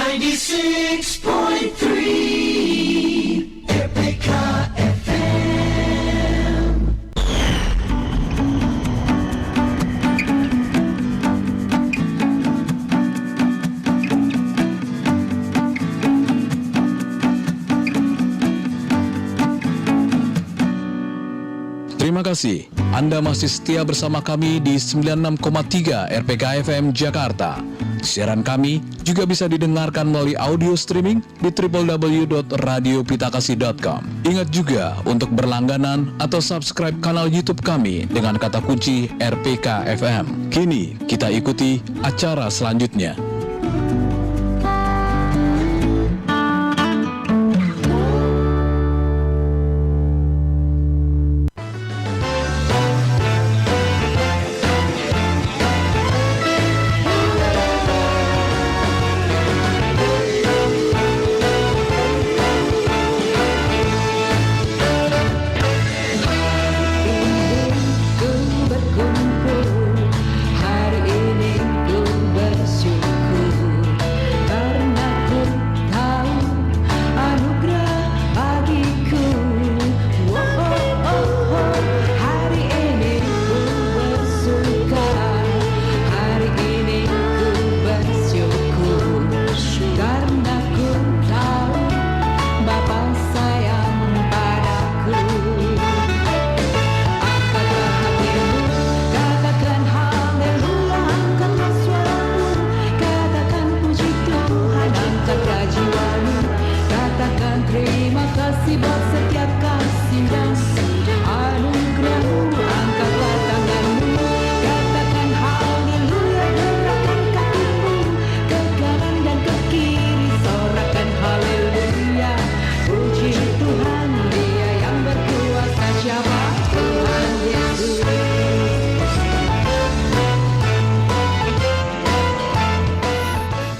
96.3 RPK FM. Terima kasih. Anda masih setia bersama kami di 96,3 RPK FM Jakarta. Siaran kami juga bisa didengarkan melalui audio streaming di www.radiopitakasih.com. Ingat juga untuk berlangganan atau subscribe kanal YouTube kami dengan kata kunci RPK FM. Kini kita ikuti acara selanjutnya.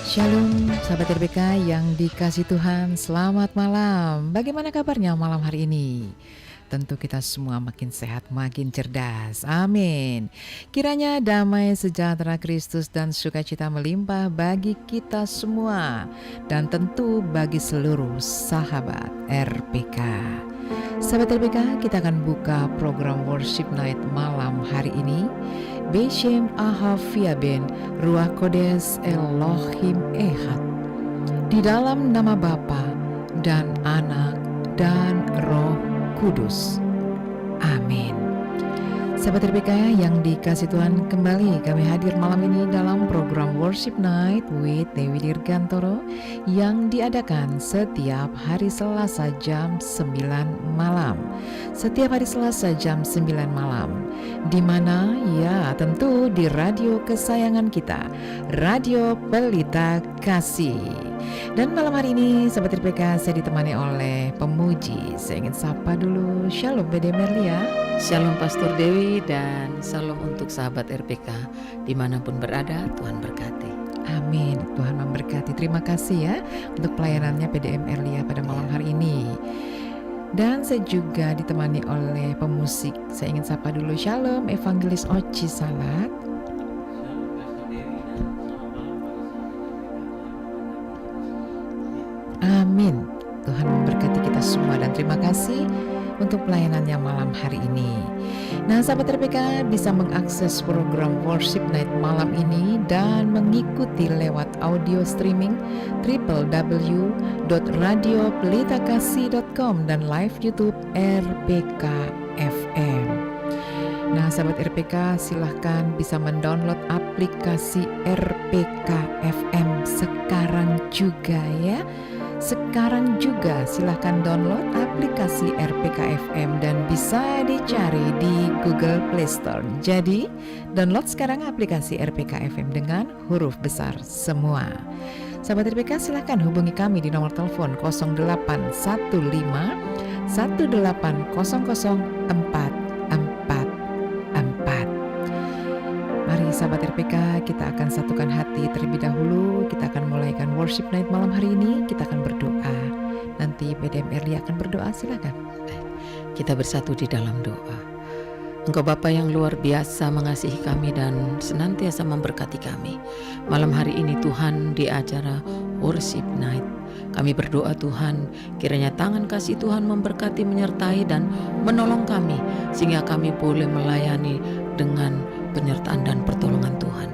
Shalom sahabat RPK yang dikasih Tuhan, selamat malam. Bagaimana kabarnya malam hari ini? Tentu kita semua makin sehat, makin cerdas. Amin. Kiranya damai sejahtera Kristus dan sukacita melimpah bagi kita semua, dan tentu bagi seluruh sahabat RPK. Sahabat RPK, kita akan buka program Worship Night malam hari ini. Beshem Ahavia Ben Ruach Kodes Elohim Ehad. Di dalam nama Bapa dan Anak dan Roh Kudus. Amin. Sahabat RPK yang dikasih Tuhan, kembali kami hadir malam ini dalam program Worship Night with Dewi Dirgantoro yang diadakan setiap hari Selasa jam 9 malam. Setiap hari Selasa jam 9 malam, di mana ya tentu di radio kesayangan kita, Radio Pelita Kasih. Dan malam hari ini sahabat RPK saya ditemani oleh pemuji. Saya ingin sapa dulu. Shalom Bede Merlia. Shalom Pastor Dewi dan salam untuk sahabat RPK dimanapun berada, Tuhan berkati. Amin, Tuhan memberkati. Terima kasih ya untuk pelayanannya PDM Erlia pada malam hari ini. Dan saya juga ditemani oleh pemusik. Saya ingin sapa dulu. Shalom Evangelis Oci Salat. Amin. Tuhan memberkati kita semua dan terima kasih untuk pelayanannya malam hari ini. Nah, sahabat RPK bisa mengakses program Worship Night malam ini dan mengikuti lewat audio streaming www.radiopelitakasih.com dan live YouTube RPK FM. Nah, sahabat RPK silahkan bisa mendownload aplikasi RPK FM sekarang juga ya. Sekarang juga silahkan download aplikasi RPK FM dan bisa dicari di Google Play Store. Jadi download sekarang aplikasi RPK FM dengan huruf besar semua. Sahabat RPK silahkan hubungi kami di nomor telepon 0815 18004444. Mari sahabat RPK, kita akan satukan hati terlebih dahulu. Kita akan mulaikan Worship Night malam hari ini. Kita akan berdoa. Nanti PDM Erlia akan berdoa, silakan. Kita bersatu di dalam doa. Engkau Bapa yang luar biasa mengasihi kami dan senantiasa memberkati kami. Malam hari ini Tuhan di acara Worship Night. Kami berdoa Tuhan, kiranya tangan kasih Tuhan memberkati, menyertai dan menolong kami, sehingga kami boleh melayani dengan penyertaan dan pertolongan Tuhan.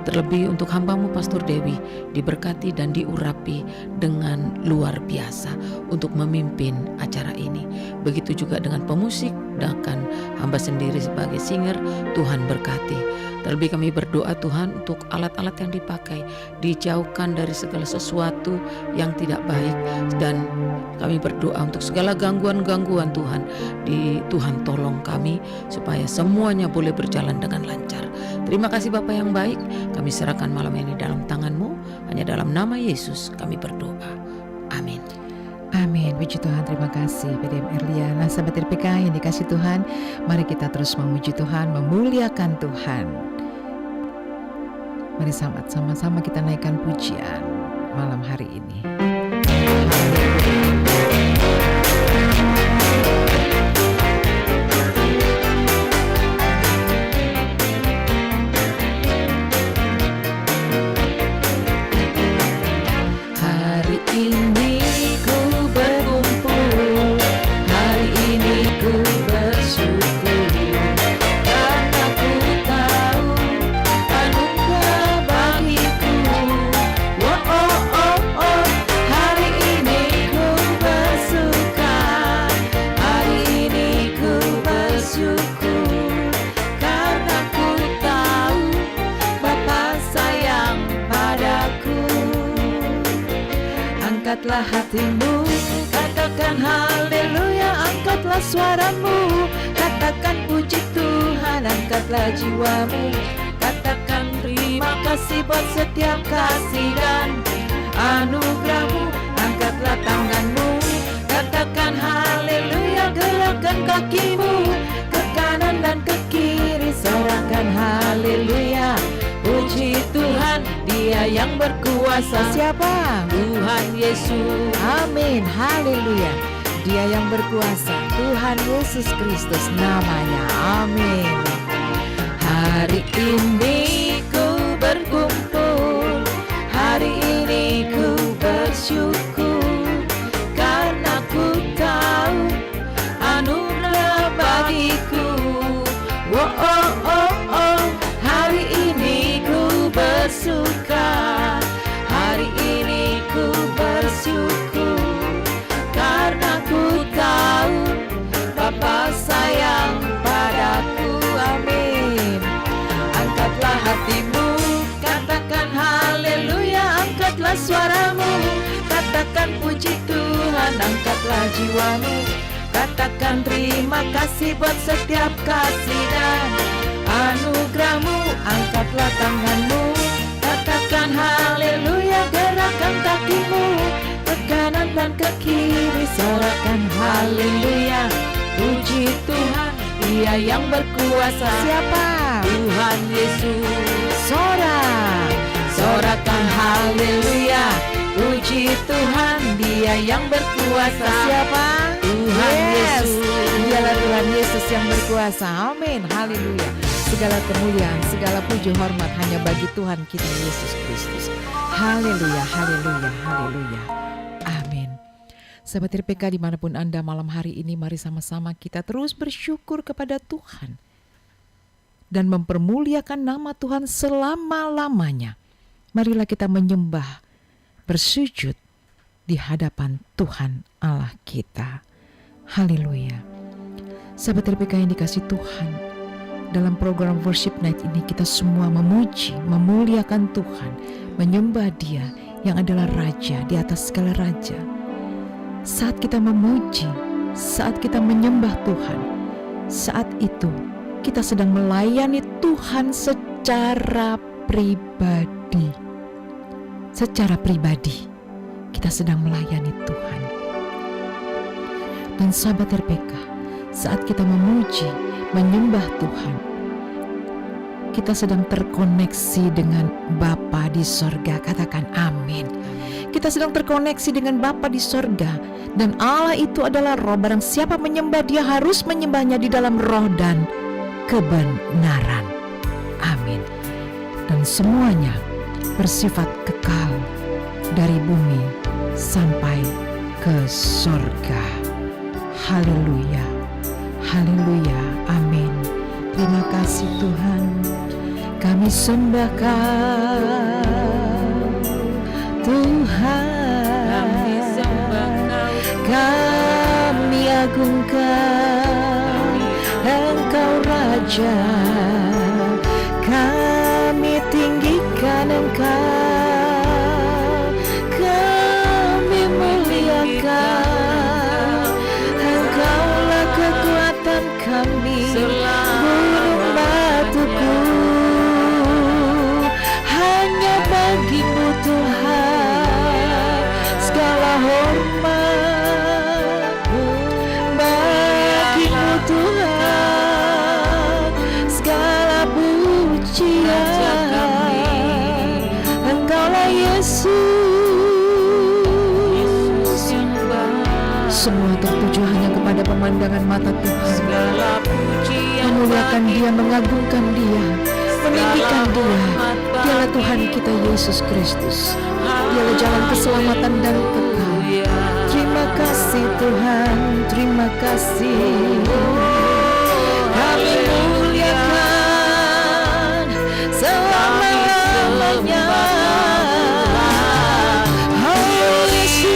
Terlebih untuk hamba-Mu Pastor Dewi, diberkati dan diurapi dengan luar biasa untuk memimpin acara ini. Begitu juga dengan pemusik dan hamba sendiri sebagai singer, Tuhan berkati. Terlebih kami berdoa Tuhan untuk alat-alat yang dipakai dijauhkan dari segala sesuatu yang tidak baik, dan kami berdoa untuk segala gangguan-gangguan Tuhan. Tuhan tolong kami supaya semuanya boleh berjalan dengan lancar. Terima kasih Bapa yang baik, kami serahkan malam ini dalam tangan-Mu. Hanya dalam nama Yesus kami berdoa. Amin. Amin, puji Tuhan, terima kasih PDM Erliana. Sahabat RPK yang dikasih Tuhan, mari kita terus memuji Tuhan, memuliakan Tuhan. Mari sama-sama kita naikkan pujian malam hari ini. Hari ini ku berkumpul, hari ini ku bersyukur, karena ku tahu anugerah bagiku. Oh, oh, oh, oh. Hari ini ku bersuka, hari ini ku bersyukur, karena ku tahu Bapa sayang padaku. Angkatlah hatimu, katakan haleluya, angkatlah suaramu, katakan puji Tuhan, angkatlah jiwamu, katakan terima kasih buat setiap kasih dan anugerahmu, angkatlah tanganmu, katakan haleluya, gerakkan kakimu ke kanan dan ke kiri, sorakan haleluya. Puji Tuhan, Dia yang berkuasa. Siapa? Tuhan Yesus. Amin, haleluya. Dia yang berkuasa, Tuhan Yesus Kristus namanya. Amin. Hari ini ku berkumpul, hari ini ku bersyukur, karena ku tahu anugerah bagiku. Oh, oh, oh, oh. Hari ini ku bersuka, hari ini ku bersyukur, karena ku tahu Bapa sayang padaku. Amin. Angkatlah hatimu, katakan haleluya, angkatlah suaramu, katakan puji Tuhan, angkatlah jiwamu, katakan terima kasih buat setiap kasih dan anugerahmu, angkatlah tanganmu, katakan haleluya, gerakkan kakimu ke kanan dan ke kiri, sorakan haleluya. Puji Tuhan, Dia yang berkuasa. Siapa? Tuhan Yesus. Sorakan haleluya. Puji Tuhan, Dia yang berkuasa. Siapa? Tuhan Yes. Yesus. Dialah Tuhan Yesus yang berkuasa. Amin, haleluya. Segala kemuliaan, segala puji hormat hanya bagi Tuhan kita Yesus Kristus. Haleluya, haleluya, haleluya. Amin. Sahabat RPK dimanapun Anda malam hari ini, mari sama-sama kita terus bersyukur kepada Tuhan dan mempermuliakan nama Tuhan selama-lamanya. Marilah kita menyembah, bersujud di hadapan Tuhan Allah kita. Haleluya. Sahabat RPK yang dikasih Tuhan, dalam program Worship Night ini kita semua memuji, memuliakan Tuhan, menyembah Dia yang adalah Raja di atas segala raja. Saat kita memuji, saat kita menyembah Tuhan, saat itu kita sedang melayani Tuhan secara pribadi. Secara pribadi kita sedang melayani Tuhan. Dan sahabat RPK, saat kita memuji, menyembah Tuhan, kita sedang terkoneksi dengan Bapa di sorga. Katakan amin. Kita sedang terkoneksi dengan Bapa di sorga, dan Allah itu adalah roh. Barang siapa menyembah Dia harus menyembahnya di dalam roh dan kebenaran. Amin. Dan semuanya bersifat kekal, dari bumi sampai ke sorga. Haleluya, haleluya, amin. Terima kasih Tuhan, kami sembah Kau Tuhan, kami agungkan Engkau Raja, kami tinggikan Engkau, kami muliakan Engkaulah kekuatan kami, gunung batuku, hanya bagimu Tuhan segala hormat, bagimu Tuhan segala pujian, Engkaulah Yesus, semua tertuju hanya kepada pemandangan mata Tuhan, memuliakan Dia, mengagungkan Dia, meninggikan Dia. Dialah Tuhan kita Yesus Kristus, Dialah jalan keselamatan dan kekal. Terima kasih Tuhan, terima kasih. Kami muliakan selama-lamanya. Oh Yesus,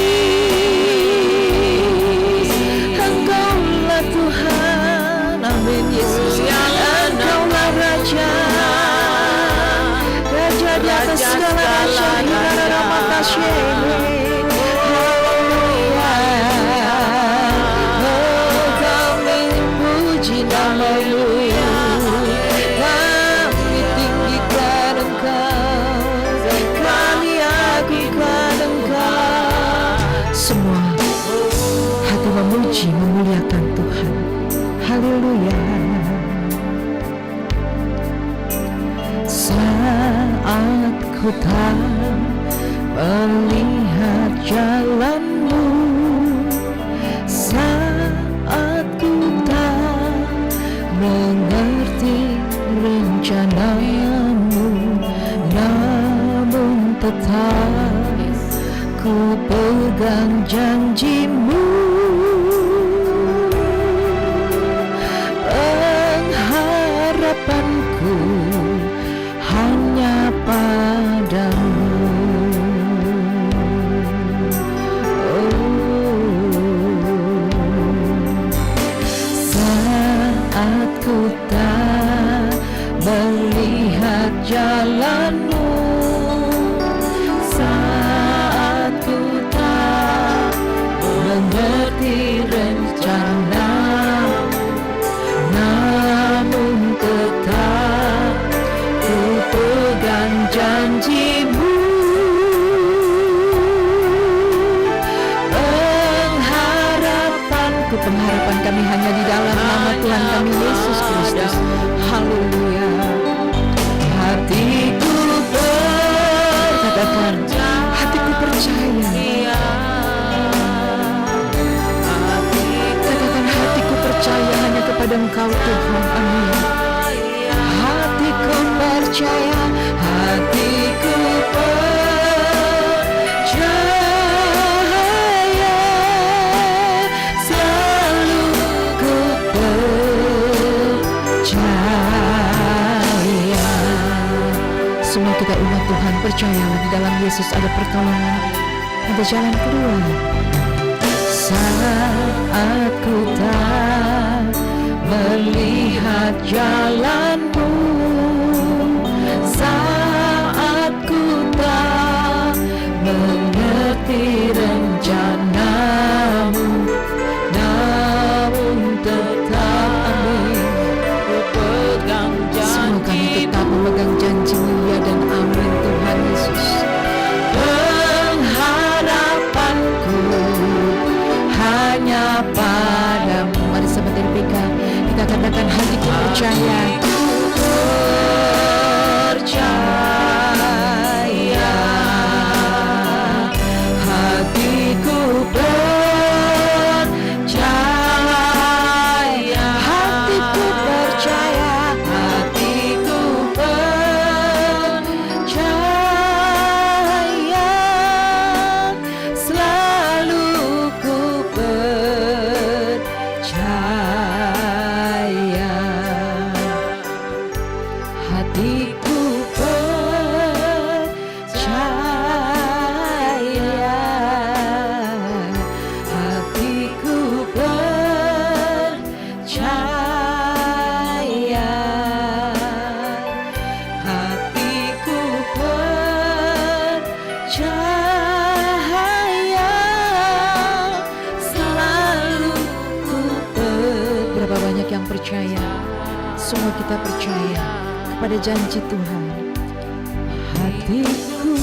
Engkaulah Tuhan, amin Yesus. Engkaulah Raja, Raja di atas segala raja, Hidara mata syekh. Oh kami puji nama-Mu, kami tinggikan Engkau, kami agungkan Engkau. Semua hati memuji, memuliakan Tuhan. Haleluya. Saat ku tak melihat jalan-Mu, saat ku tak mengerti rencana-Mu, namun tetap ku pegang janji-Mu. Pengharapanku hanya padamu. Saat ku tak melihat jalan-Mu, saat ku tak mengerti rencana-Mu, namun tetap ku pegang janji-Mu. Pengharapan kami hanya di dalam nama Tuhan kami Yesus Kristus. Haleluya. Hatiku katakan, hatiku percaya. Katakan, hatiku percaya hanya kepada Engkau Tuhan. Amin. Hatiku percaya, hatiku semua kita umat Tuhan percayalah di dalam Yesus ada pertolongan, ada jalan keluar. Saat ku tak melihat jalan-Mu, saat ku tak mengerti rencana-Mu, namun tetap amin ku pegang janji-Mu. Semua kami tetap memegang janji-Mu ya dan amin Tuhan Yesus. Pengharapanku hanya padamu. Mari sahabat RPK kita katakan, hatiku percaya. Percaya, hatiku percaya, hatiku percaya, hatiku percaya. percaya, semua kita percaya kepada janji Tuhan. Hatiku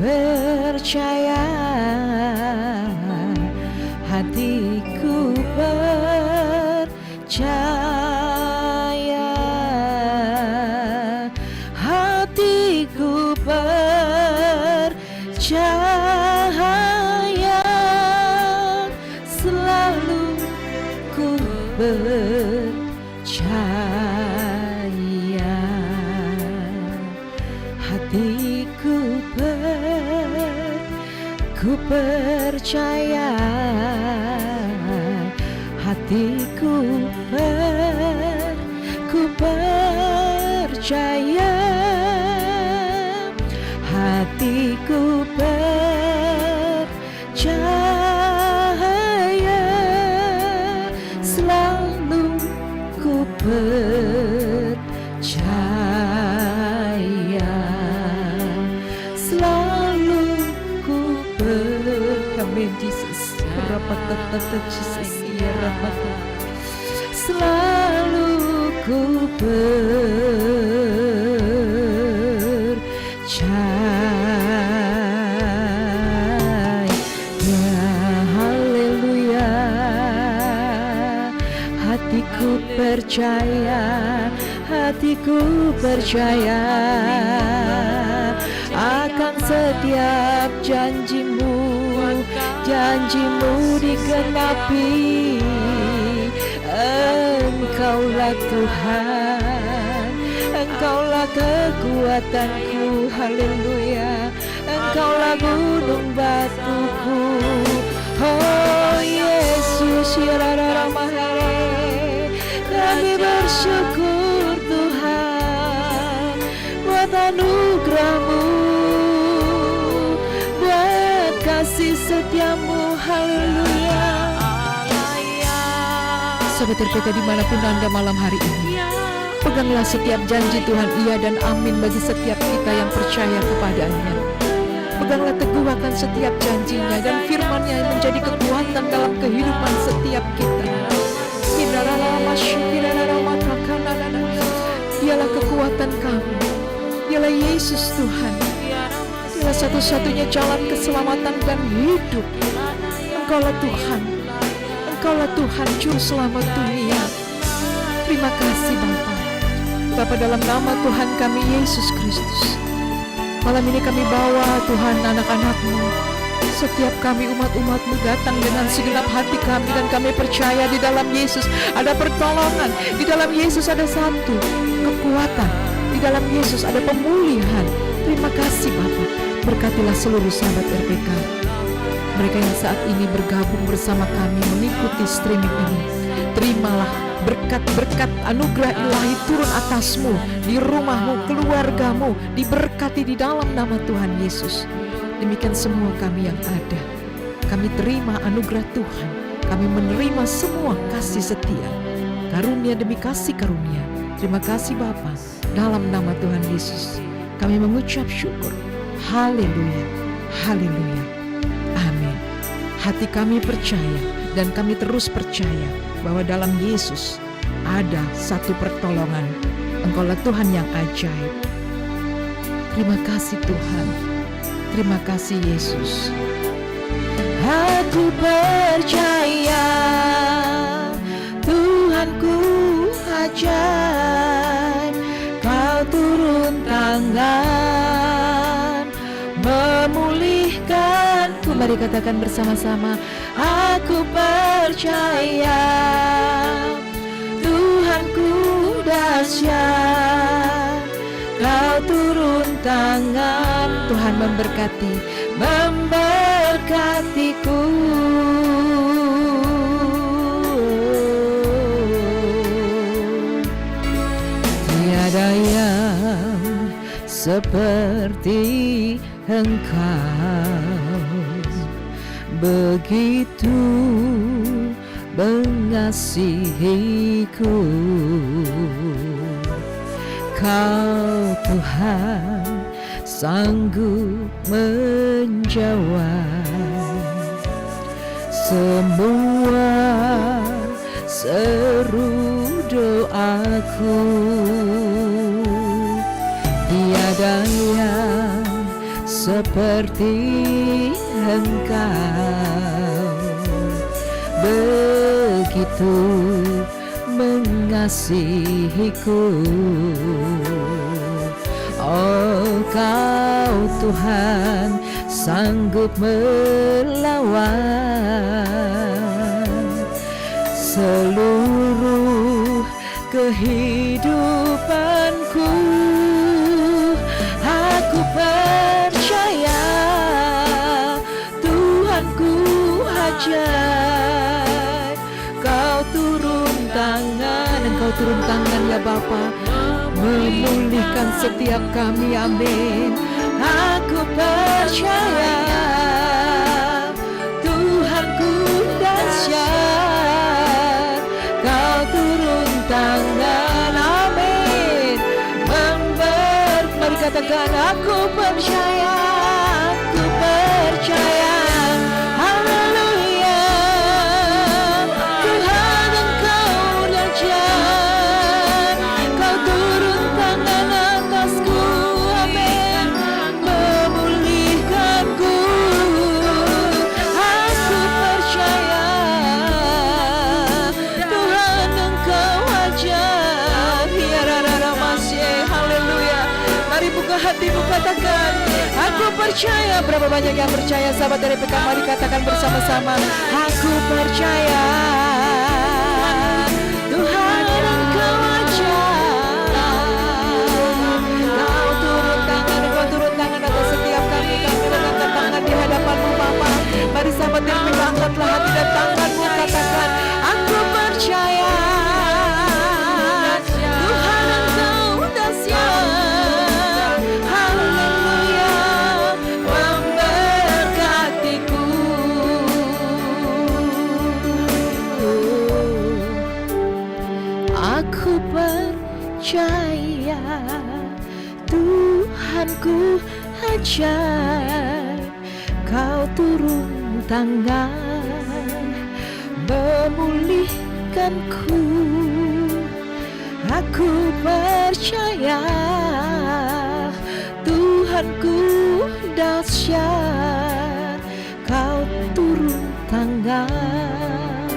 percaya, hatiku percaya, hatiku percaya, selalu ku percaya, hatiku ku percaya, hatiku ku percaya, hatiku percaya, selalu ku percaya, selalu ku Amin Jesus, Rapatata Jesus, ya Rapatata, selalu ku percaya. Haleluya, hatiku percaya, hatiku percaya akan setiap janjimu, janjimu digenapi. Engkaulah Tuhan, Engkaulah kekuatanku, haleluya. Engkaulah gunung batuku, oh Yesus, ya Ramahare. Kami bersyukur Tuhan buat anugerah-Mu, buat kasih setiamu, haleluya. Sobat RPK dimanapun Anda malam hari ini, peganglah setiap janji Tuhan, iya dan amin bagi setiap kita yang percaya kepadanya. Peganglah teguh akan setiap janjinya dan firman-Nya yang menjadi kekuatan dalam kehidupan setiap kita. Dialah kekuatan kami, dialah Yesus Tuhan, dialah satu-satunya jalan keselamatan dan hidup. Engkaulah Tuhan, Engkaulah Tuhan Juru Selamat dunia. Terima kasih Bapa. Bapa, dalam nama Tuhan kami Yesus Kristus, malam ini kami bawa Tuhan anak-anak-Mu, setiap kami umat-umat-Mu datang dengan segenap hati kami, dan kami percaya di dalam Yesus ada pertolongan, di dalam Yesus ada satu kekuatan, di dalam Yesus ada pemulihan. Terima kasih Bapa. Berkatilah seluruh sahabat RPK, mereka yang saat ini bergabung bersama kami mengikuti streaming ini. Terimalah berkat-berkat anugerah ilahi turun atasmu, di rumahmu, keluargamu, diberkati di dalam nama Tuhan Yesus. Demikian semua kami yang ada, kami terima anugerah Tuhan, kami menerima semua kasih setia, karunia demi kasih karunia. Terima kasih Bapa, dalam nama Tuhan Yesus kami mengucap syukur. Haleluya, haleluya, amin. Hati kami percaya dan kami terus percaya bahwa dalam Yesus ada satu pertolongan. Engkaulah Tuhan yang ajaib. Terima kasih Tuhan, terima kasih Yesus. Aku percaya Tuhanku ajaib, Kau turun tangan memulihkan. Mari katakan bersama-sama, aku percaya Tuhanku dahsyat, Kau turun tangan. Tuhan memberkati, memberkatiku. Tiada yang seperti Engkau, begitu mengasihiku. Kau Tuhan sanggup menjawab semua seru doaku. Tiada yang seperti Engkau, begitu mengasihiku. Oh, Kau Tuhan sanggup melawan seluruh kehidupanku. Aku percaya Tuhanku ajaib. Kau turun tangan, Engkau turun tangan ya Bapa, memulihkan setiap kami, amin. Aku percaya Tuhanku dahsyat, Kau turun tangan, amin. Mari katakan, aku percaya, aku percaya. Haleluya, Tuhan Engkau dahsyat, Kau turun tangan atasku, amin, memulihkanku. Aku percaya Tuhan Engkau ajaib. Ya rara masih, haleluya. Mari buka hatimu, katakan, aku percaya. Berapa banyak yang percaya, sahabat RPK? Mari katakan bersama-sama, aku percaya Tuhan Engkau ajaib. Kau turun tangan, Engkau turun tangan atas setiap kami. Kami mengangkat tangan di hadapan-Mu, Bapa. Mari sahabat RPK, angkatlah hati dan tanganmu, katakan, aku percaya Tuhan Engkau dahsyat. Haleluya, memberkatiku. Aku percaya Tuhanku ajaib. Kau turun tangan, memulihkanku. Aku percaya Tuhanku dahsyat. Kau turun tangan,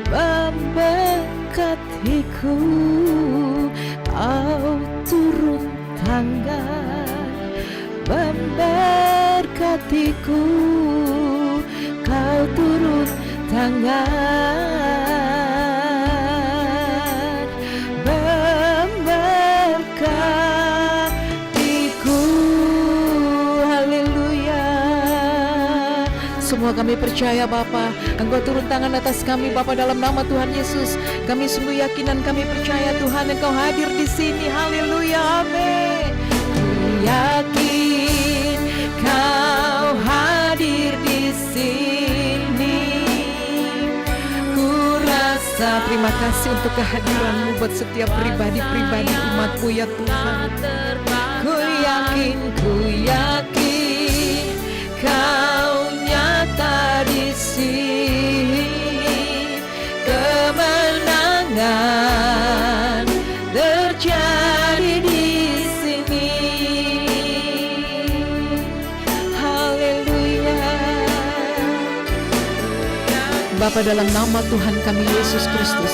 memberkatiku. Kau turun tangan, memberkatiku. Kau turun tangan, memberkatiku. Haleluya. Semua kami percaya Bapa, Engkau turun tangan atas kami Bapa, dalam nama Tuhan Yesus. Kami sungguh yakin dan kami percaya Tuhan Engkau hadir di sini. Haleluya, amin. Ku yakin Kau hadir di sini. Ku rasa terima kasih untuk kehadiran-Mu buat setiap pribadi-pribadi umat-Mu ya Tuhan. Ku yakin Kau nyata di sini. Kemenangan terjadi di sini. Haleluya. Bapa, dalam nama Tuhan kami Yesus Kristus,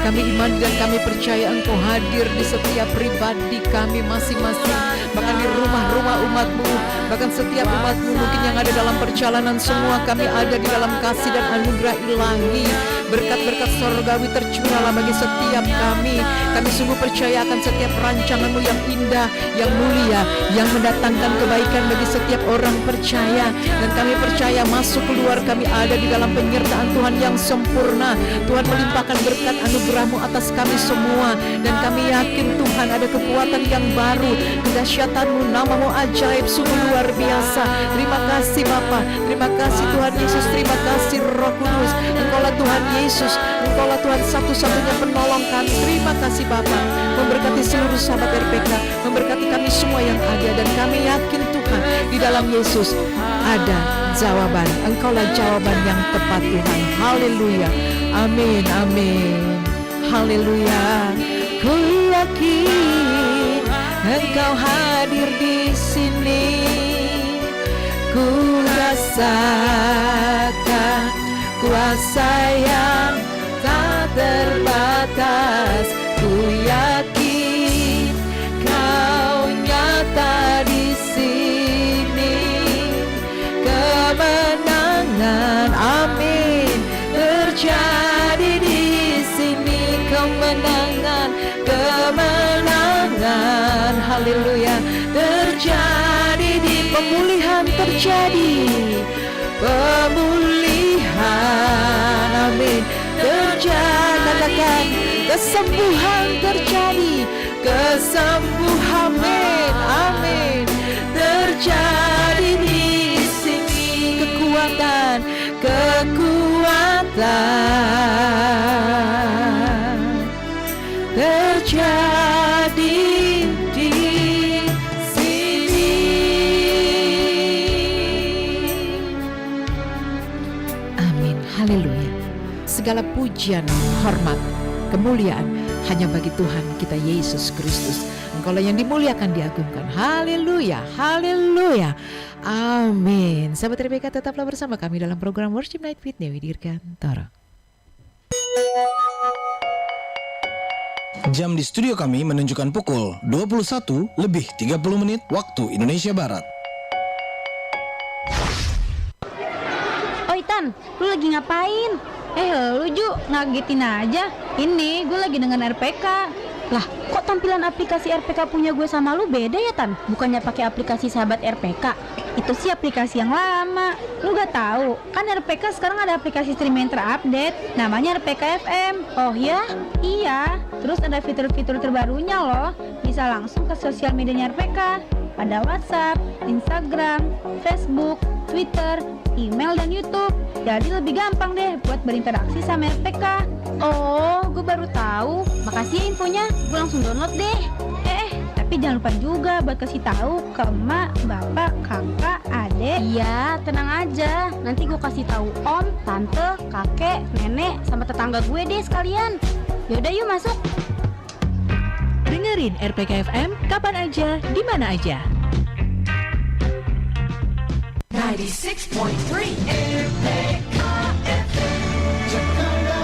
kami iman dan kami percaya Engkau hadir di setiap pribadi kami masing-masing, bahkan di rumah-rumah umat-Mu, bahkan setiap umat-Mu mungkin yang ada dalam perjalanan. Semua kami ada di dalam kasih dan anugerah ilahi. Berkat-berkat surgawi tercurahlah bagi setiap kami. Kami sungguh percaya akan setiap rancangan-Mu yang indah, yang mulia, yang mendatangkan kebaikan bagi setiap orang percaya. Dan kami percaya masuk keluar kami ada di dalam penyertaan Tuhan yang sempurna. Tuhan melimpahkan berkat anugerah-Mu atas kami semua. Dan kami yakin Tuhan ada kekuatan yang baru, kedahsyatan-Mu, nama-Mu ajaib, sungguh luar biasa. Terima kasih Bapa, terima kasih Tuhan Yesus, terima kasih Roh Kudus. Engkaulah Tuhan Yesus, Engkaulah Tuhan satu-satunya penolong kami. Terima kasih Bapa, memberkati seluruh sahabat RPK, memberkati kami semua yang ada. Dan kami yakin Tuhan di dalam Yesus ada jawaban. Engkaulah jawaban yang tepat Tuhan. Haleluya. Amin, amin. Haleluya. Ku yakin Engkau hadir di sini. Ku rasakan kuasa yang tak terbatas. Ku yakin Kau nyata di sini. Kemenangan, amin, terjadi di sini. Kemenangan, kemenangan, haleluya, terjadi di pemulihan terjadi. Pemulihan, amin, terjadi. Kesembuhan terjadi. Kesembuhan, amin, amin, terjadi di sini. Kekuatan, kekuatan terjadi di sini. Amin, haleluya. Segala pujian, hormat, kemuliaan hanya bagi Tuhan kita Yesus Kristus. Engkaulah yang dimuliakan, diagungkan. Haleluya, haleluya. Amin. Sahabat RPK, tetaplah bersama kami dalam program Worship Night with Dewi Dirgantoro. Jam di studio kami menunjukkan pukul 21:30 waktu Indonesia Barat. Oi Tan, lu lagi ngapain? Lu Ju, ngagetin aja. Ini gue lagi dengan RPK. Lah, kok tampilan aplikasi RPK punya gue sama lu beda ya Tan? Bukannya pakai aplikasi sahabat RPK? Itu sih aplikasi yang lama. Lu gak tahu? Kan RPK sekarang ada aplikasi streaming terupdate, namanya RPK FM. Oh ya? Iya. Terus ada fitur-fitur terbarunya loh. Bisa langsung ke sosial medianya RPK. Ada WhatsApp, Instagram, Facebook, Twitter, email, dan YouTube. Jadi lebih gampang deh buat berinteraksi sama RPK. Oh, gue baru tahu. Makasih ya infonya. Gue langsung download deh. Tapi jangan lupa juga buat kasih tahu ke emak, bapak, kakak, adek. Iya, tenang aja. Nanti gue kasih tahu om, tante, kakek, nenek, sama tetangga gue deh sekalian. Yaudah yuk masuk. Dengerin RPK FM kapan aja, di mana aja. 96.3 RPK FM Jakarta.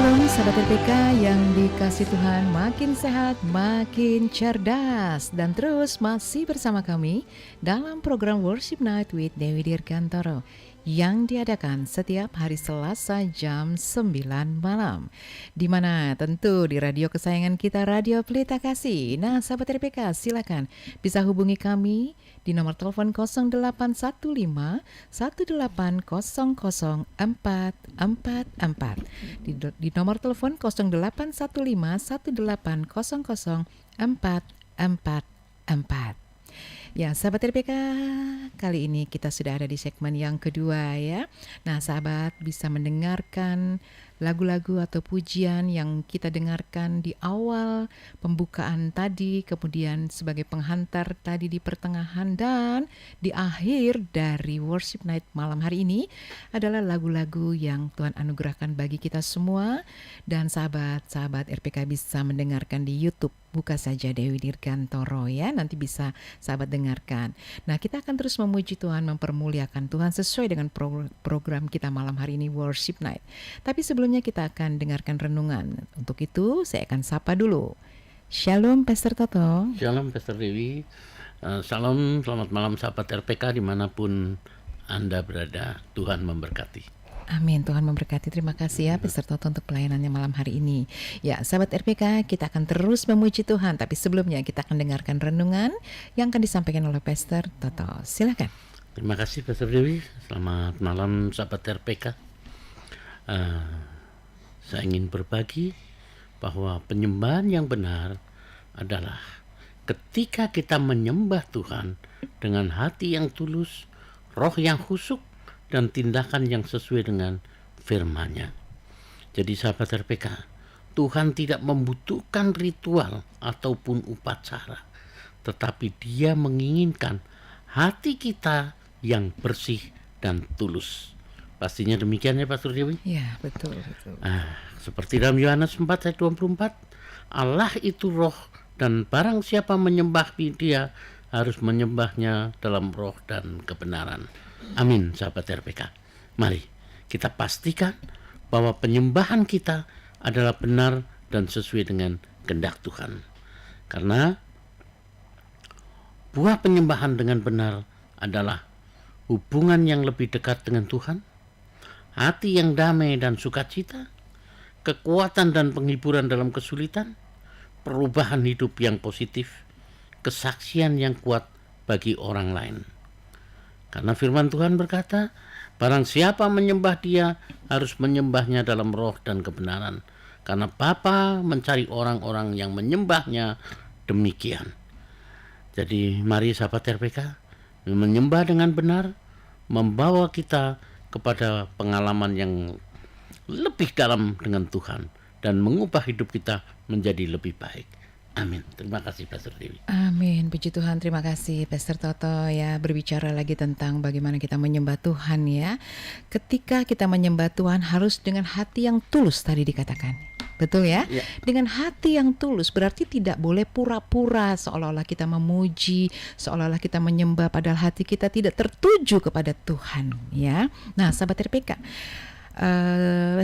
Shalom sahabat RPK yang dikasih Tuhan, makin sehat, makin cerdas, dan terus masih bersama kami dalam program Worship Night with Dewi Dirgantoro yang diadakan setiap hari Selasa jam 9 malam. Di mana tentu di radio kesayangan kita, Radio Pelita Kasih. Nah sahabat RPK, silakan bisa hubungi kami di nomor telepon 0815 1800444, di nomor telepon 0815 1800444. Ya, sahabat RPK, kali ini kita sudah ada di segmen yang kedua ya. Nah, sahabat bisa mendengarkan lagu-lagu atau pujian yang kita dengarkan di awal pembukaan tadi, kemudian sebagai penghantar tadi di pertengahan, dan di akhir dari Worship Night malam hari ini adalah lagu-lagu yang Tuhan anugerahkan bagi kita semua. Dan sahabat-sahabat RPK bisa mendengarkan di YouTube. Buka saja Dewi Dirgantoro ya, nanti bisa sahabat dengarkan. Nah, kita akan terus memuji Tuhan, mempermuliakan Tuhan sesuai dengan program kita malam hari ini, Worship Night. Tapi sebelumnya kita akan dengarkan renungan. Untuk itu saya akan sapa dulu. Shalom Pastor Toto. Shalom Pastor Dewi. Salam, selamat malam sahabat RPK dimanapun Anda berada. Tuhan memberkati. Amin, Tuhan memberkati. Terima kasih ya Pastor Toto untuk pelayanannya malam hari ini. Ya, sahabat RPK, kita akan terus memuji Tuhan. Tapi sebelumnya kita akan dengarkan renungan yang akan disampaikan oleh Pastor Toto. Silakan. Terima kasih Pastor Dewi. Selamat malam sahabat RPK. Saya ingin berbagi bahwa penyembahan yang benar adalah ketika kita menyembah Tuhan dengan hati yang tulus, roh yang khusyuk, dan tindakan yang sesuai dengan firman-Nya. Jadi sahabat RPK, Tuhan tidak membutuhkan ritual ataupun upacara, tetapi Dia menginginkan hati kita yang bersih dan tulus. Pastinya demikian ya Pastor Dewi? Ya, betul. Seperti dalam Yohanes 4 ayat 24, Allah itu roh, dan barang siapa menyembah Dia harus menyembahnya dalam roh dan kebenaran. Amin sahabat RPK. Mari kita pastikan bahwa penyembahan kita adalah benar dan sesuai dengan kehendak Tuhan. Karena buah penyembahan dengan benar adalah hubungan yang lebih dekat dengan Tuhan, hati yang damai dan sukacita, kekuatan dan penghiburan dalam kesulitan, perubahan hidup yang positif, kesaksian yang kuat bagi orang lain. Karena firman Tuhan berkata, barang siapa menyembah Dia harus menyembahnya dalam roh dan kebenaran. Karena Bapa mencari orang-orang yang menyembahnya demikian. Jadi mari sahabat RPK, menyembah dengan benar membawa kita kepada pengalaman yang lebih dalam dengan Tuhan dan mengubah hidup kita menjadi lebih baik. Amin. Terima kasih Pastor Dewi. Amin. Puji Tuhan. Terima kasih Pastor Toto ya, berbicara lagi tentang bagaimana kita menyembah Tuhan ya. Ketika kita menyembah Tuhan harus dengan hati yang tulus tadi dikatakan. Betul ya? Ya. Dengan hati yang tulus berarti tidak boleh pura-pura seolah-olah kita memuji, seolah-olah kita menyembah padahal hati kita tidak tertuju kepada Tuhan ya. Nah, sahabat RPK,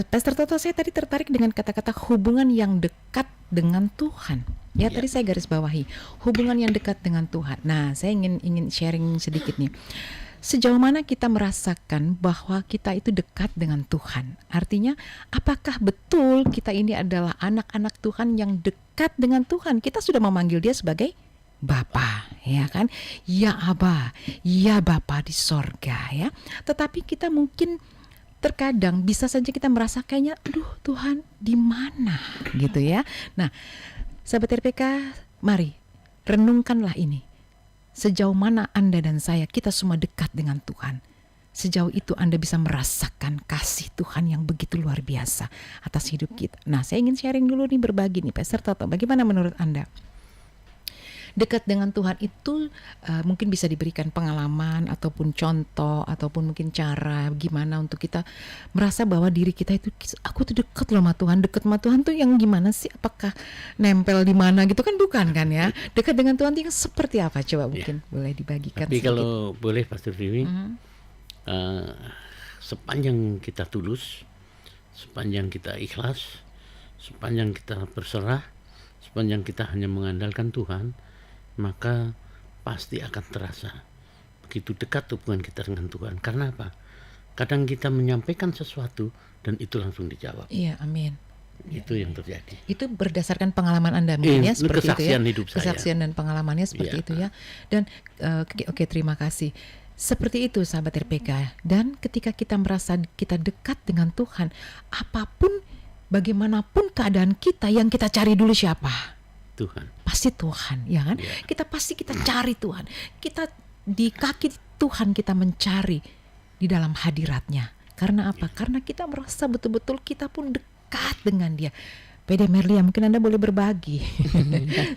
Pastor Toto, saya tadi tertarik dengan kata-kata hubungan yang dekat dengan Tuhan. Ya, tadi saya garis bawahi hubungan yang dekat dengan Tuhan. Nah, saya ingin sharing sedikit nih. Sejauh mana kita merasakan bahwa kita itu dekat dengan Tuhan? Artinya, apakah betul kita ini adalah anak-anak Tuhan yang dekat dengan Tuhan? Kita sudah memanggil Dia sebagai Bapa, ya kan? Ya Aba, ya Bapa di sorga ya. Tetapi kita mungkin terkadang bisa saja kita merasa kayaknya, aduh Tuhan di mana gitu ya. Nah, sahabat RPK, mari renungkanlah ini. Sejauh mana Anda dan saya, kita semua dekat dengan Tuhan. Sejauh itu Anda bisa merasakan kasih Tuhan yang begitu luar biasa atas hidup kita. Nah, saya ingin sharing dulu nih, berbagi nih Pastor Toto, bagaimana menurut Anda? Dekat dengan Tuhan itu mungkin bisa diberikan pengalaman ataupun contoh ataupun mungkin cara gimana untuk kita merasa bahwa diri kita itu, aku tuh dekat loh sama Tuhan. Dekat sama Tuhan tuh yang gimana sih? Apakah nempel di mana gitu kan? Bukan kan ya? Dekat dengan Tuhan itu yang seperti apa? Coba mungkin boleh dibagikan Tapi sedikit. kalau boleh Pastor Dewi, sepanjang kita tulus, sepanjang kita ikhlas, sepanjang kita berserah, sepanjang kita hanya mengandalkan Tuhan, maka pasti akan terasa begitu dekat hubungan kita dengan Tuhan. Karena apa? Kadang kita menyampaikan sesuatu dan itu langsung dijawab. Iya, amin. Itu yang terjadi. Itu berdasarkan pengalaman Anda mungkin ya, seperti kesaksian itu ya. hidup saya. Kesaksian dan pengalamannya seperti Iya. itu ya. Dan oke, terima kasih. Seperti itu sahabat RPK. Dan ketika kita merasa kita dekat dengan Tuhan, apapun bagaimanapun keadaan kita, yang kita cari dulu siapa? Tuhan. Pasti Tuhan, ya kan? Iya. Kita cari Tuhan. Kita di kaki Tuhan kita mencari di dalam hadiratnya. Karena apa? Karena kita merasa betul-betul kita pun dekat dengan Dia. PD Merlia, mungkin Anda boleh berbagi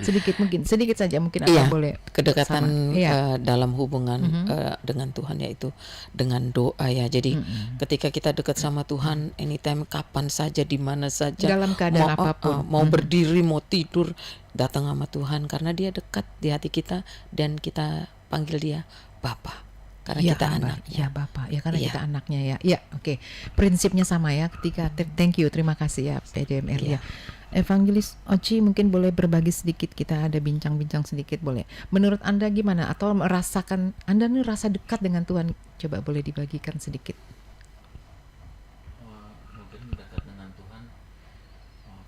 sedikit saja mungkin Anda Iya, boleh kedekatan sama. Iya. dalam hubungan dengan Tuhan, yaitu dengan doa ya. Jadi ketika kita dekat sama Tuhan, anytime, kapan saja, di mana saja, Dalam keadaan mau, apapun. mau berdiri, mau tidur, datang sama Tuhan karena Dia dekat di hati kita dan kita panggil Dia Bapa. Karena Ya, kita Abah, anaknya. ya Bapak, ya karena Iya. kita anaknya ya. Ya, oke. Prinsipnya sama ya. Ketika thank you, terima kasih ya PDMR Iya. ya. Evangelis Oci mungkin boleh berbagi sedikit, kita ada bincang-bincang sedikit boleh. Menurut Anda gimana? Atau merasakan Anda nih rasa dekat dengan Tuhan? Coba boleh dibagikan sedikit. Mungkin dekat dengan Tuhan,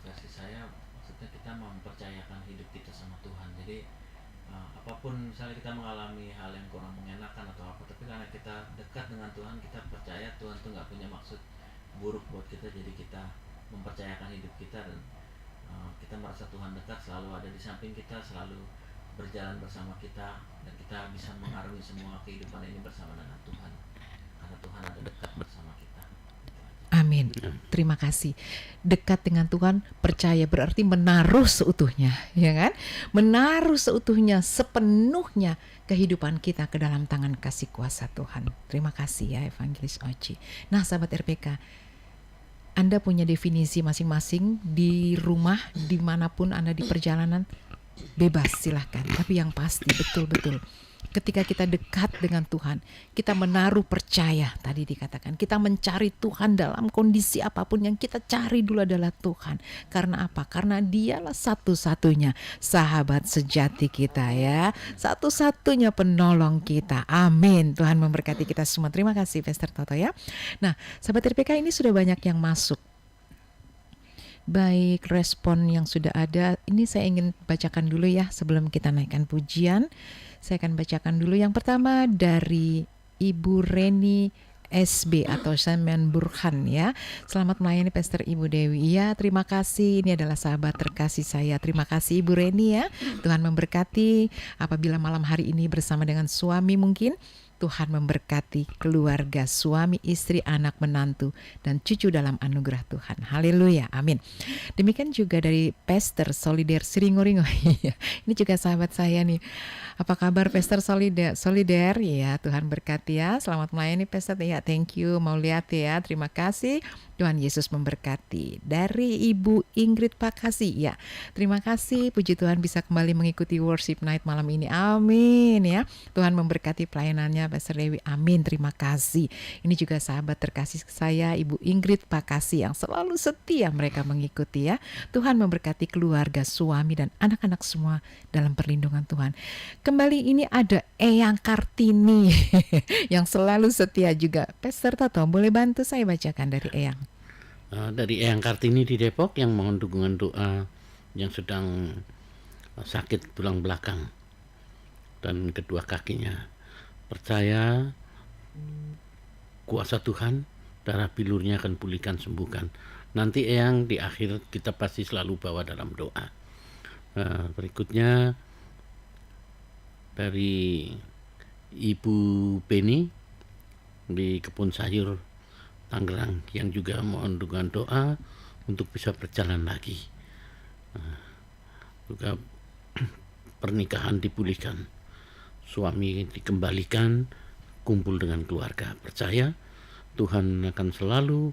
versi saya maksudnya kita mempercayakan hidup kita sama Tuhan. Jadi apapun misalnya kita mengalami hal yang kurang mengenakan atau apa, tapi karena kita dekat dengan Tuhan, kita percaya Tuhan tuh nggak punya maksud buruk buat kita. Jadi kita mempercayakan hidup kita dan kita merasa Tuhan dekat, selalu ada di samping kita, selalu berjalan bersama kita, dan kita bisa mengarungi semua kehidupan ini bersama dengan Tuhan karena Tuhan ada dekat bersama kita. Itu aja. Amin. Terima kasih. Dekat dengan Tuhan, percaya berarti menaruh seutuhnya, ya kan? Menaruh seutuhnya, sepenuhnya kehidupan kita ke dalam tangan kasih kuasa Tuhan. Terima kasih ya Evangelis Oci. Nah, sahabat RPK, Anda punya definisi masing-masing di rumah, dimanapun Anda di perjalanan, bebas silahkan. Tapi yang pasti betul-betul ketika kita dekat dengan Tuhan, kita menaruh percaya, tadi dikatakan, kita mencari Tuhan dalam kondisi apapun, yang kita cari dulu adalah Tuhan. Karena apa? Karena Dialah satu-satunya sahabat sejati kita ya, satu-satunya penolong kita. Amin. Tuhan memberkati kita semua. Terima kasih Pastor Toto ya. Nah, sahabat RPK, ini sudah banyak yang masuk. Baik, respon yang sudah ada, ini saya ingin bacakan dulu ya sebelum kita naikkan pujian. Saya akan bacakan dulu. Yang pertama dari Ibu Reni SB atau Samen Burhan ya. Selamat melayani Pastor Ibu Dewi. Ya, terima kasih. Ini adalah sahabat terkasih saya. Terima kasih Ibu Reni ya. Tuhan memberkati. Apabila malam hari ini bersama dengan suami mungkin, Tuhan memberkati keluarga, suami, istri, anak, menantu, dan cucu dalam anugerah Tuhan. Haleluya, amin. Demikian juga dari Pastor Solider Siringoringo. Ini juga sahabat saya nih. Apa kabar Pastor Solider? Ya, Tuhan berkati ya. Selamat melayani Pastor. Ya, thank you. Mau lihat ya. Terima kasih. Tuhan Yesus memberkati. Dari Ibu Ingrid Pakasi. Ya, terima kasih. Puji Tuhan bisa kembali mengikuti worship night malam ini. Amin ya. Tuhan memberkati pelayanannya Pastor Dewi. Amin. Terima kasih. Ini juga sahabat terkasih saya, Ibu Ingrid Pakasi, yang selalu setia mereka mengikuti ya. Tuhan memberkati keluarga, suami, dan anak-anak semua dalam perlindungan Tuhan. Kembali ini ada Eyang Kartini yang selalu setia juga. Pastor Toto, boleh bantu saya bacakan dari Eyang? Dari Eyang Kartini di Depok yang mohon dukungan doa, yang sedang sakit tulang belakang dan kedua kakinya. Percaya kuasa Tuhan, darah bilurnya akan pulihkan, sembuhkan. Nanti Eyang di akhir kita pasti selalu bawa dalam doa. Berikutnya dari Ibu Penny di Kebun Sayur Tangerang yang juga mohon dukungan doa untuk bisa berjalan lagi. Juga pernikahan dipulihkan, suami dikembalikan, kumpul dengan keluarga. Percaya Tuhan akan selalu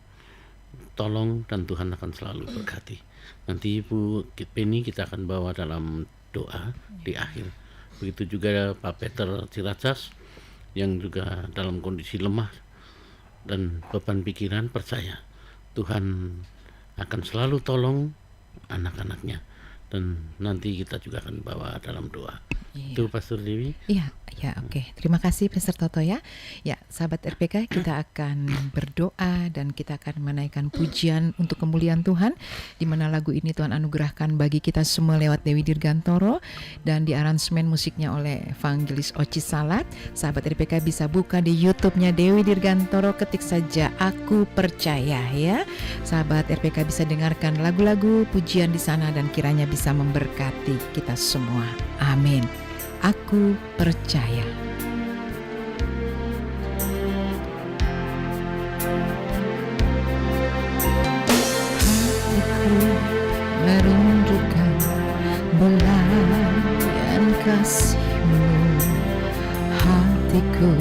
tolong dan Tuhan akan selalu berkati. Nanti Ibu Penny kita akan bawa dalam doa di akhir. Begitu juga Pak Peter Ciracas yang juga dalam kondisi lemah dan beban pikiran. Percaya Tuhan akan selalu tolong anak-anaknya. Dan nanti kita juga akan bawa dalam doa. Iya. Itu Pastor Dewi. Iya, ya oke. Terima kasih Pastor Toto ya. Ya, sahabat RPK, kita akan berdoa dan kita akan menaikkan pujian untuk kemuliaan Tuhan, di mana lagu ini Tuhan anugerahkan bagi kita semua lewat Dewi Dirgantoro dan di aransemen musiknya oleh Evangelis Oci Salat. Sahabat RPK bisa buka di YouTube-nya Dewi Dirgantoro, ketik saja Aku Percaya ya. Sahabat RPK bisa dengarkan lagu-lagu pujian di sana dan kiranya bisa memberkati kita semua. Amin. Aku percaya. Hatiku merindukan belayan kasih-Mu. Hatiku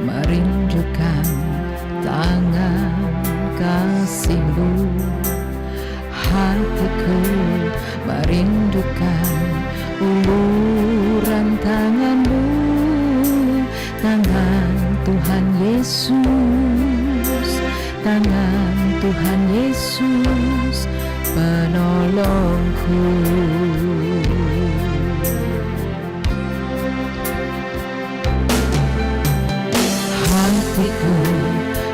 merindukan tangan kasih-Mu. Hatiku merindukan uluran tangan-Mu, tangan Tuhan Yesus, tangan Tuhan Yesus, penolongku. Hatiku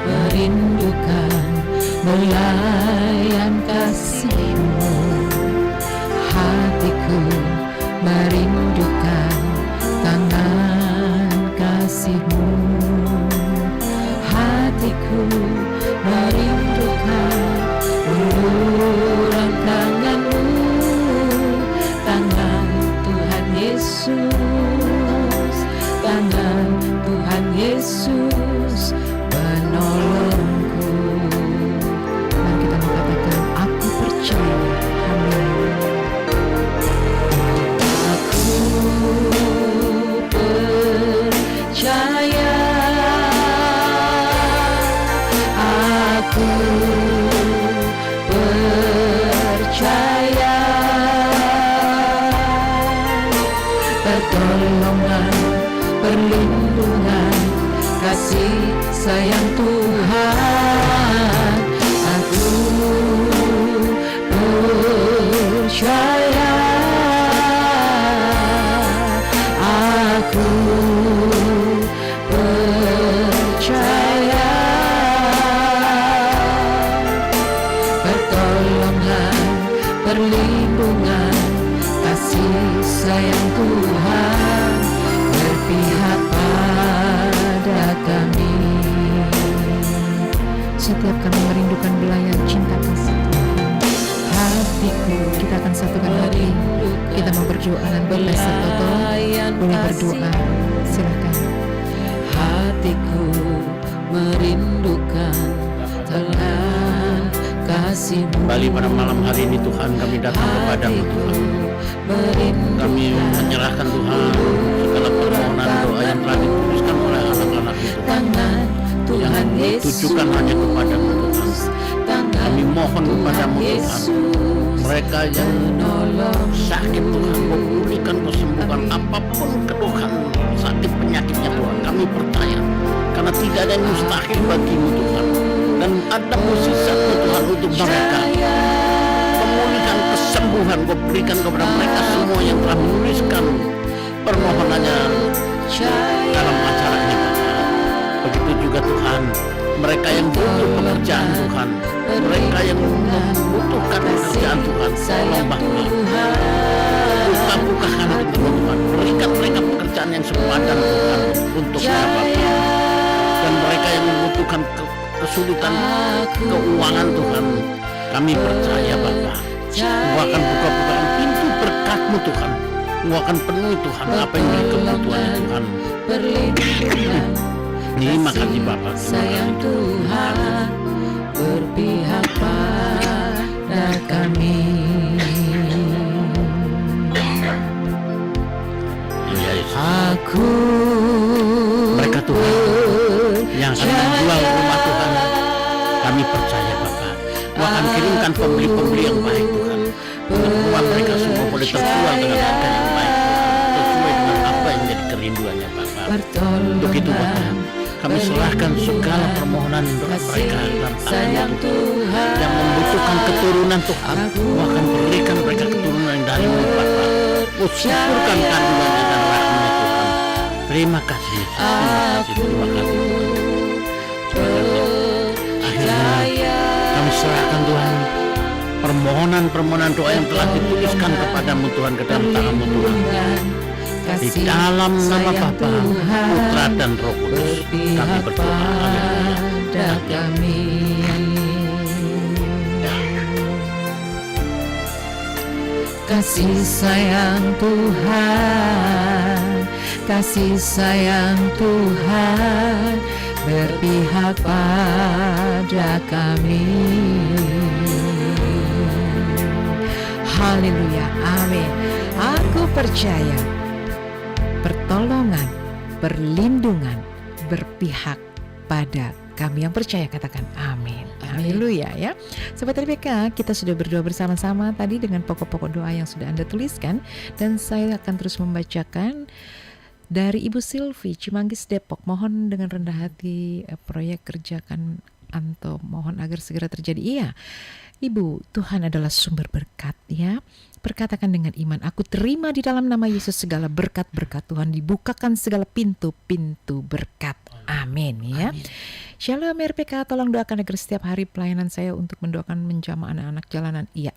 merindukan melayan kasih-Mu. Hatiku merindukan tangan kasih-Mu. Hatiku merindukan uluran tangan-Mu, tangan Tuhan Yesus, tangan Tuhan Yesus, penolongku. Dan kita mengatakan, aku percaya. Amin. Percaya, aku percaya, pertolongan, perlindungan, kasih sayang Tuhan. Aku percaya, aku percaya, pertolongan, perlindungan, kasih sayang Tuhan berpihak pada kami. Setiap kami merindukan belayan cinta kasih Tuhan, hatiku, kita akan satukan hati. Kita mau berdoa dan Pastor Toto boleh berdoa, silakan. Hatiku merindukan tangan kasih-Mu. Kembali pada malam hari ini Tuhan, kami datang kepadamu Tuhan. Kami menyerahkan Tuhan segala permohonan doa yang telah dituliskan oleh anak-anak Tuhan, yang ditujukan hanya kepadamu Tuhan. Kami mohon kepadamu Tuhan, mereka yang sakit Tuhan, pulihkan, kesembuhan, apapun keluhan sakit penyakitnya Tuhan. Kami percaya karena tidak ada yang mustahil bagimu Tuhan, dan ada mukjizat-Mu Tuhan untuk mereka. Pemulihan, kesembuhan Kau berikan kepada mereka semua yang telah menuliskan permohonannya dalam acaranya Bapak. Begitu juga Tuhan, mereka yang butuh pekerjaan Tuhan, mereka yang membutuhkan pekerjaan Tuhan, tolong Bapak, buka-bukakan pintu Tuhan, berikan mereka pekerjaan yang sepadan Tuhan untuk mereka. Dan mereka yang membutuhkan kesulitan keuangan Tuhan, kami percaya Bapak, Engkau akan buka-bukakan pintu berkat-Mu Tuhan. Engkau akan penuhi Tuhan apa yang menjadi kebutuhan Tuhan. Terima kasih Bapak. Sayang Tuhan berpihak pada kami. Ya, Yesus. Aku Mereka Tuhan yang akan menjual rumah Tuhan, kami percaya Bapak, Engkau akan kirimkan pembeli-pembeli yang baik Tuhan, dan rumah mereka semua boleh terjual dengan harga yang baik Tuhan, sesuai dengan apa yang menjadi kerinduannya Bapak. Untuk itu Bapak, kami serahkan segala permohonan doa mereka dan anak Tuhan yang membutuhkan keturunan Tuhan. Kau akan berikan mereka keturunan yang darimu Bapa. Kau syukurkan kandungannya dan rahmatnya Tuhan. Terima kasih Yesus. Terima kasih Tuhan. Akhirnya kami serahkan Tuhan permohonan doa yang telah dituliskan kepadamu Tuhan, ke dalam tanganmu Tuhan. Di dalam nama Bapa, Putra dan Roh Kudus kami berdoa. Amin. Kasih sayang Tuhan, kasih sayang Tuhan berpihak pada kami. Haleluya, amin. Aku percaya pertolongan, perlindungan berpihak pada kami yang percaya, katakan amin. Haleluya ya. Sobat RPK, kita sudah berdoa bersama-sama tadi dengan pokok-pokok doa yang sudah Anda tuliskan, dan saya akan terus membacakan dari Ibu Silvi, Cimanggis, Depok. Mohon dengan rendah hati proyek kerjakan Anto, mohon agar segera terjadi. Iya Ibu, Tuhan adalah sumber berkat ya. Perkatakan dengan iman, aku terima di dalam nama Yesus segala berkat-berkat Tuhan, dibukakan segala pintu-pintu berkat. Amin ya. Amin. Shalom RPK, tolong doakan agar setiap hari pelayanan saya untuk mendoakan menjamah anak-anak jalanan. Iya.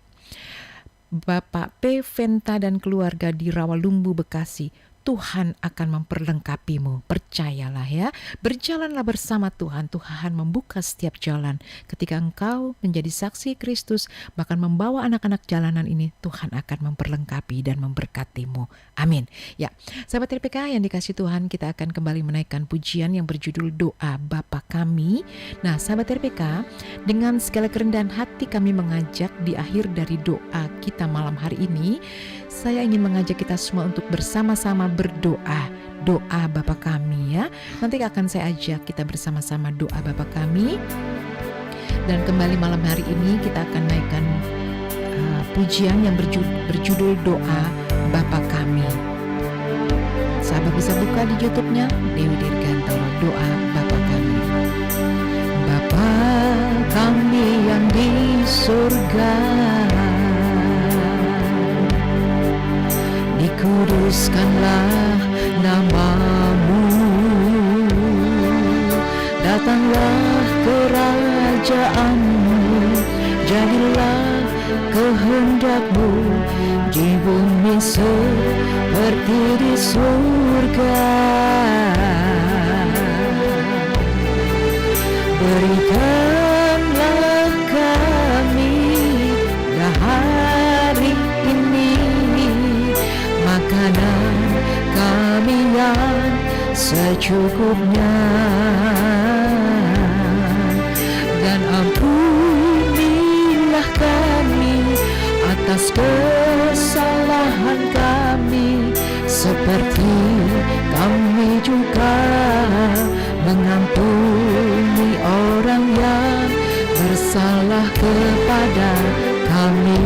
Bapak P. Venta dan keluarga di Rawalumbu, Bekasi. Tuhan akan memperlengkapimu, percayalah ya. Berjalanlah bersama Tuhan, Tuhan membuka setiap jalan. Ketika engkau menjadi saksi Kristus, bahkan membawa anak-anak jalanan ini, Tuhan akan memperlengkapi dan memberkatimu. Amin. Ya, sahabat RPK yang dikasih Tuhan, kita akan kembali menaikkan pujian yang berjudul Doa Bapa Kami. Nah, sahabat RPK, dengan segala kerendahan hati kami mengajak di akhir dari doa kita malam hari ini, saya ingin mengajak kita semua untuk bersama-sama berdoa, doa Bapa Kami ya. Nanti akan saya ajak kita bersama-sama doa Bapa Kami. Dan kembali malam hari ini kita akan naikkan pujian yang berjudul Doa Bapa Kami. Sahabat bisa buka di YouTube-nya Dewi Dirgantoro, Doa Bapa Kami. Bapa kami yang di surga, dikuduskanlah namamu, datanglah kerajaanmu, jadilah kehendakmu di bumi seperti di surga. Berikanlah kami hari ini makanan kami yang secukupnya, dan ampunilah kami atas kesalahan kami, seperti kami juga mengampuni orang yang bersalah kepada kami.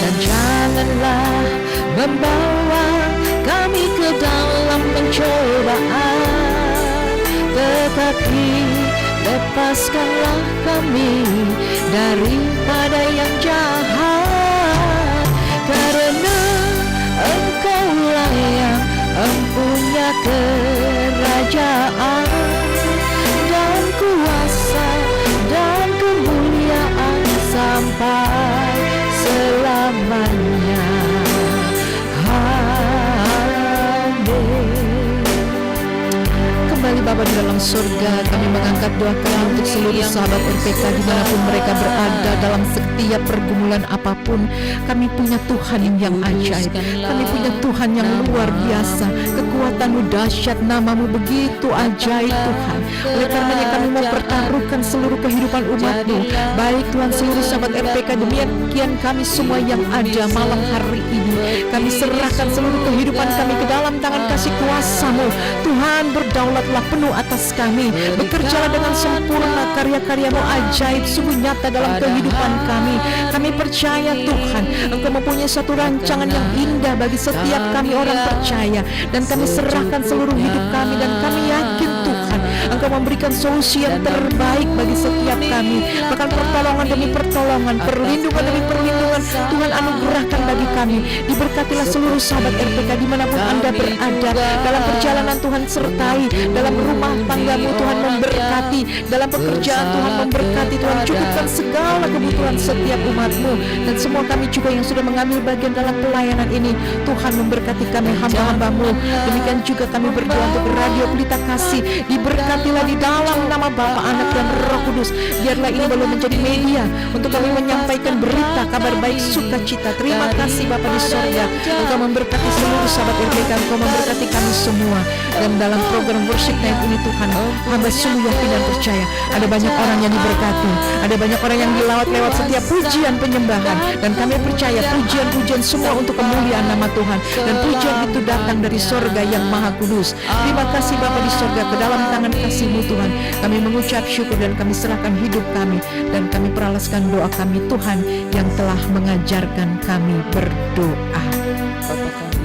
Dan janganlah membawa kami ke dalam pencobaan, tetapi lepaskanlah kami daripada yang jahat, karena Engkaulah yang mempunyai kerajaan dan kuasa dan kemuliaan sampai selamanya. Kembali Bapa di dalam surga, kami mengangkat doa kami untuk seluruh sahabat RPK dimanapun mereka berada, dalam setiap pergumulan apapun. Kami punya Tuhan yang ajaib, kami punya Tuhan yang luar biasa. Kekuatan-Mu dahsyat, nama-Mu begitu ajaib Tuhan. Oleh karenanya kami mau pertaruhkan seluruh kehidupan umat-Mu. Baik Tuhan, seluruh sahabat RPK, demikian kami semua yang ada malam hari ini, kami serahkan seluruh kehidupan kami ke dalam tangan kasih kuasa-Mu. Tuhan, berdaulatlah penuh atas kami, bekerjalah dengan sempurna, karya-karya-Mu ajaib sungguh nyata dalam kehidupan kami. Kami percaya Tuhan, Engkau mempunyai satu rancangan yang indah bagi setiap kami orang percaya, dan kami serahkan seluruh hidup kami, dan kami yakin Tuhan Engkau memberikan solusi yang terbaik bagi setiap kami. Bahkan pertolongan demi pertolongan, perlindungan demi perlindungan Tuhan anugerahkan bagi kami. Diberkatilah seluruh sahabat RPK dimanapun Anda berada. Dalam perjalanan Tuhan sertai, dalam rumah tanggamu Tuhan memberkati, dalam pekerjaan Tuhan memberkati. Tuhan cukupkan segala kebutuhan setiap umat-Mu. Dan semua kami juga yang sudah mengambil bagian dalam pelayanan ini, Tuhan memberkati kami hamba-hamba-Mu. Demikian juga kami berdoa untuk Radio Pelita Kasih, diberkatilah di dalam nama Bapa, Anak dan Roh Kudus. Biarlah ini boleh menjadi media untuk kami menyampaikan berita kabar baik sukacita. Terima kasih Bapa di sorga, Engkau memberkati seluruh sahabat RPK, Engkau memberkati kami semua. Dan dalam program Worship Night ini Tuhan, hamba sungguh yakin dan percaya ada banyak orang yang diberkati, ada banyak orang yang dilawat lewat setiap pujian penyembahan. Dan kami percaya pujian-pujian semua untuk kemuliaan nama Tuhan, dan pujian itu datang dari sorga yang maha kudus. Terima kasih Bapa di sorga, ke dalam tangan kasih-Mu Tuhan kami mengucap syukur dan kami serahkan hidup kami, dan kami peralaskan doa kami Tuhan yang telah mengajarkan kami berdoa.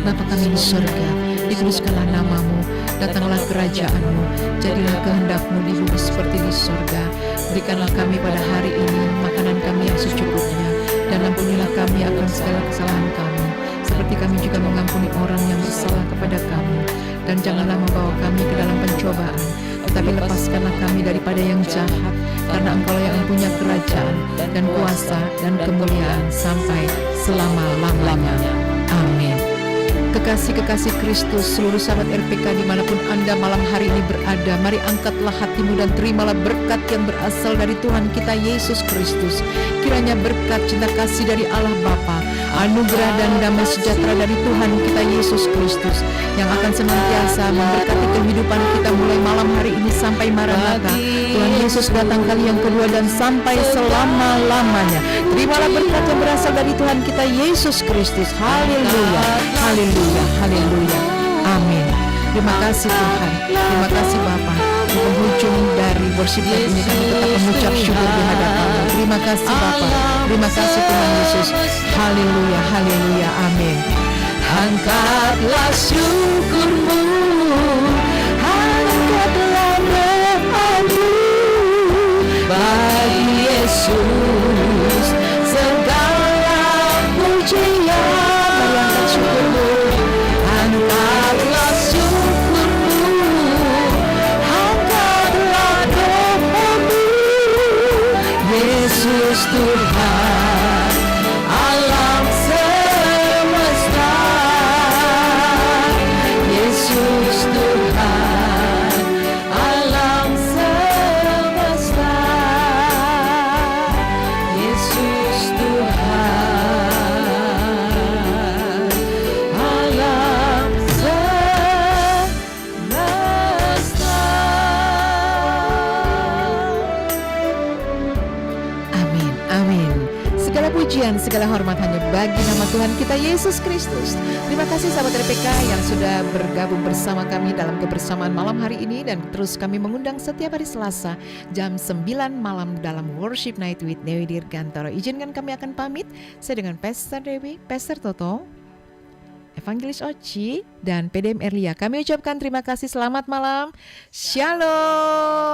Bapa kami di sorga, dikuduskanlah nama-Mu, datanglah kerajaan-Mu, jadilah kehendak-Mu di bumi seperti di sorga. Berikanlah kami pada hari ini makanan kami yang secukupnya, dan ampunilah kami akan segala kesalahan kami, seperti kami juga mengampuni orang yang bersalah kepada kami. Dan janganlah membawa kami ke dalam pencobaan, tetapi lepaskanlah kami daripada yang jahat, karena Engkau yang punya kerajaan dan kuasa dan kemuliaan sampai selama-lamanya. Amin. Kekasih-kekasih Kristus, seluruh sahabat RPK dimanapun Anda malam hari ini berada, mari angkatlah hatimu dan terimalah berkat yang berasal dari Tuhan kita Yesus Kristus. Kiranya berkat cinta kasih dari Allah Bapa, anugerah dan damai sejahtera dari Tuhan kita Yesus Kristus yang akan senantiasa memberkati kehidupan kita mulai malam hari ini sampai Maranatha. Tuhan Yesus datang kali yang kedua dan sampai selama-lamanya. Terimalah berkat yang berasal dari Tuhan kita Yesus Kristus. Haleluya, haleluya, haleluya. Amin. Terima kasih Tuhan, terima kasih Bapa. Di penghujung dari worship night ini kami tetap mengucap syukur di hadapan-Mu. Terima kasih Bapa, terima kasih Tuhan Yesus. Haleluya, haleluya, amin. Angkatlah syukurmu, angkatlah doamu bagi Yesus, segala pujian. Mari angkat syukurmu, angkatlah syukurmu, angkatlah doamu. Yesus Tuhan alam semesta, Yesus Tuhan alam semesta, Yesus Tuhan alam semesta. Amin, amin. Segala pujian, segala hormat hanya bagi nama Tuhan kita Yesus Kristus. Terima kasih sahabat RPK yang sudah bergabung bersama kami dalam kebersamaan malam hari ini. Dan terus kami mengundang setiap hari Selasa jam 9 malam dalam Worship Night with Dewi Dirgantoro. Izinkan kami akan pamit. Saya dengan Pastor Dewi, Pastor Toto, Evangelis Oci, dan PDM Erlia. Kami ucapkan terima kasih, selamat malam. Shalom.